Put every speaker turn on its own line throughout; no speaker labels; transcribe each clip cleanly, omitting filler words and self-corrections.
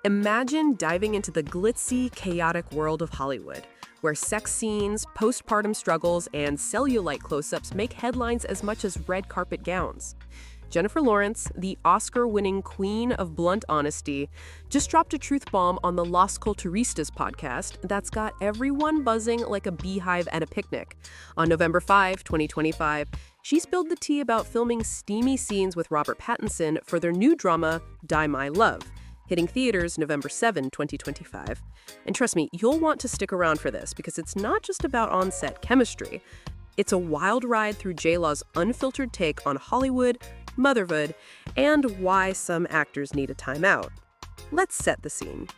Imagine diving into the glitzy, chaotic world of Hollywood, where sex scenes, postpartum struggles, and cellulite close-ups make headlines as much as red carpet gowns. Jennifer Lawrence, the Oscar-winning queen of blunt honesty, just dropped a truth bomb on the Las Culturistas podcast that's got everyone buzzing like a beehive at a picnic. On November 5, 2025, she spilled the tea about filming steamy scenes with Robert Pattinson for their new drama, Die My Love, hitting theaters November 7, 2025. And trust me, you'll want to stick around for this because it's not just about on-set chemistry. It's a wild ride through JLaw's unfiltered take on Hollywood, motherhood, and why some actors need a timeout. Let's set the scene.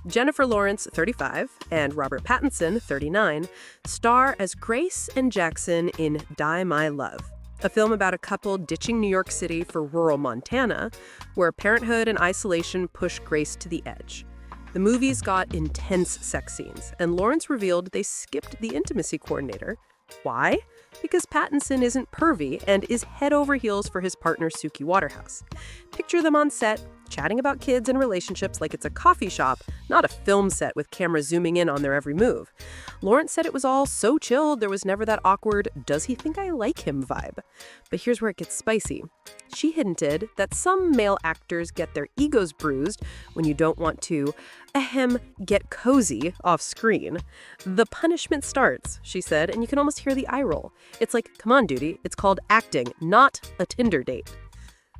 Jennifer Lawrence, 35, and Robert Pattinson, 39, star as Grace and Jackson in Die My Love, a film about a couple ditching New York City for rural Montana, where parenthood and isolation push Grace to the edge. The movie's got intense sex scenes, and Lawrence revealed they skipped the intimacy coordinator. Why? Because Pattinson isn't pervy and is head over heels for his partner Suki Waterhouse. Picture them on set, chatting about kids and relationships like it's a coffee shop, not a film set with cameras zooming in on their every move. Lawrence said it was all so chilled there was never that awkward, does he think I like him vibe. But here's where it gets spicy. She hinted that some male actors get their egos bruised when you don't want to, get cozy off screen. The punishment starts, she said, and you can almost hear the eye roll. It's like, come on, dude, it's called acting, not a Tinder date.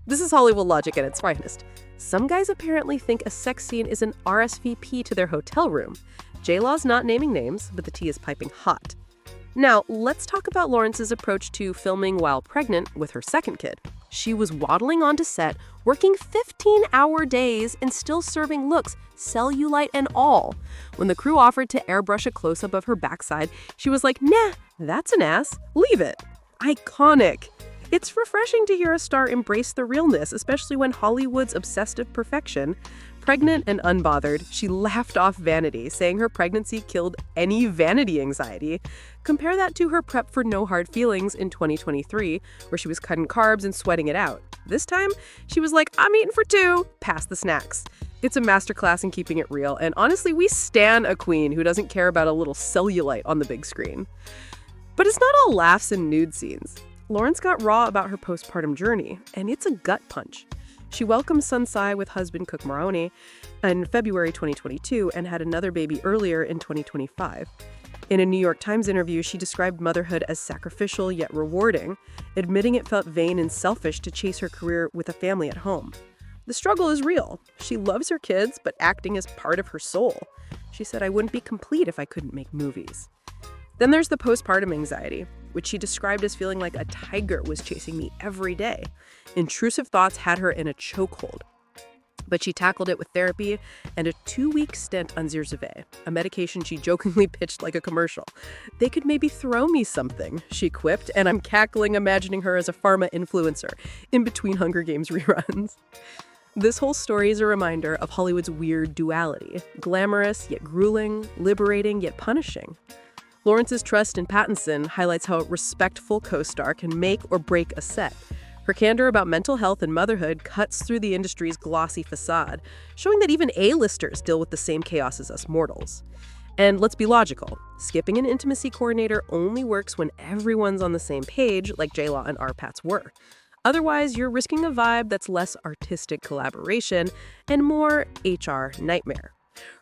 This is Hollywood logic at its finest. Some guys apparently think a sex scene is an RSVP to their hotel room. JLaw's not naming names, but the tea is piping hot. Now, let's talk about Lawrence's approach to filming while pregnant with her second kid. She was waddling onto set, working 15-hour days and still serving looks, cellulite and all. When the crew offered to airbrush a close-up of her backside, she was like, nah, that's an ass, leave it. Iconic. It's refreshing to hear a star embrace the realness, especially when Hollywood's obsessive perfection. Pregnant and unbothered, she laughed off vanity, saying her pregnancy killed any vanity anxiety. Compare that to her prep for No Hard Feelings in 2023, where she was cutting carbs and sweating it out. This time, she was like, I'm eating for two, pass the snacks. It's a masterclass in keeping it real, and honestly, we stan a queen who doesn't care about a little cellulite on the big screen. But it's not all laughs and nude scenes. Lawrence got raw about her postpartum journey, and it's a gut punch. She welcomed Sunsai with husband Cook Maroney in February 2022 and had another baby earlier in 2025. In a New York Times interview, she described motherhood as sacrificial yet rewarding, admitting it felt vain and selfish to chase her career with a family at home. The struggle is real. She loves her kids, but acting is part of her soul. She said, I wouldn't be complete if I couldn't make movies. Then there's the postpartum anxiety, which she described as feeling like a tiger was chasing me every day. Intrusive thoughts had her in a chokehold. But she tackled it with therapy and a 2-week stint on Zyrtec, a medication she jokingly pitched like a commercial. They could maybe throw me something, she quipped, and I'm cackling imagining her as a pharma influencer in between Hunger Games reruns. This whole story is a reminder of Hollywood's weird duality, glamorous yet grueling, liberating yet punishing. Lawrence's trust in Pattinson highlights how a respectful co-star can make or break a set. Her candor about mental health and motherhood cuts through the industry's glossy facade, showing that even A-listers deal with the same chaos as us mortals. And let's be logical. Skipping an intimacy coordinator only works when everyone's on the same page, like JLaw and RPATs were. Otherwise, you're risking a vibe that's less artistic collaboration and more HR nightmare.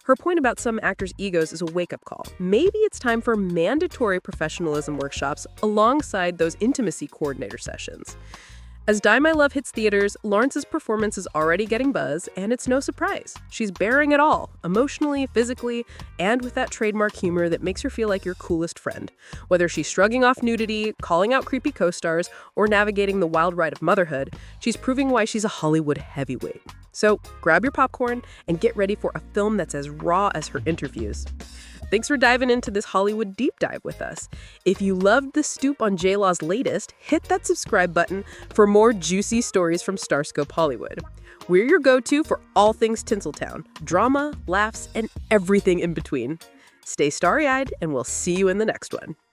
Her point about some actors' egos is a wake-up call. Maybe it's time for mandatory professionalism workshops alongside those intimacy coordinator sessions. As Die My Love hits theaters, Lawrence's performance is already getting buzz, and it's no surprise. She's bearing it all, emotionally, physically, and with that trademark humor that makes her feel like your coolest friend. Whether she's shrugging off nudity, calling out creepy co-stars, or navigating the wild ride of motherhood, she's proving why she's a Hollywood heavyweight. So grab your popcorn and get ready for a film that's as raw as her interviews. Thanks for diving into this Hollywood deep dive with us. If you loved the stoop on JLaw's latest, hit that subscribe button for more juicy stories from Starscope Hollywood. We're your go-to for all things Tinseltown, drama, laughs, and everything in between. Stay starry-eyed, and we'll see you in the next one.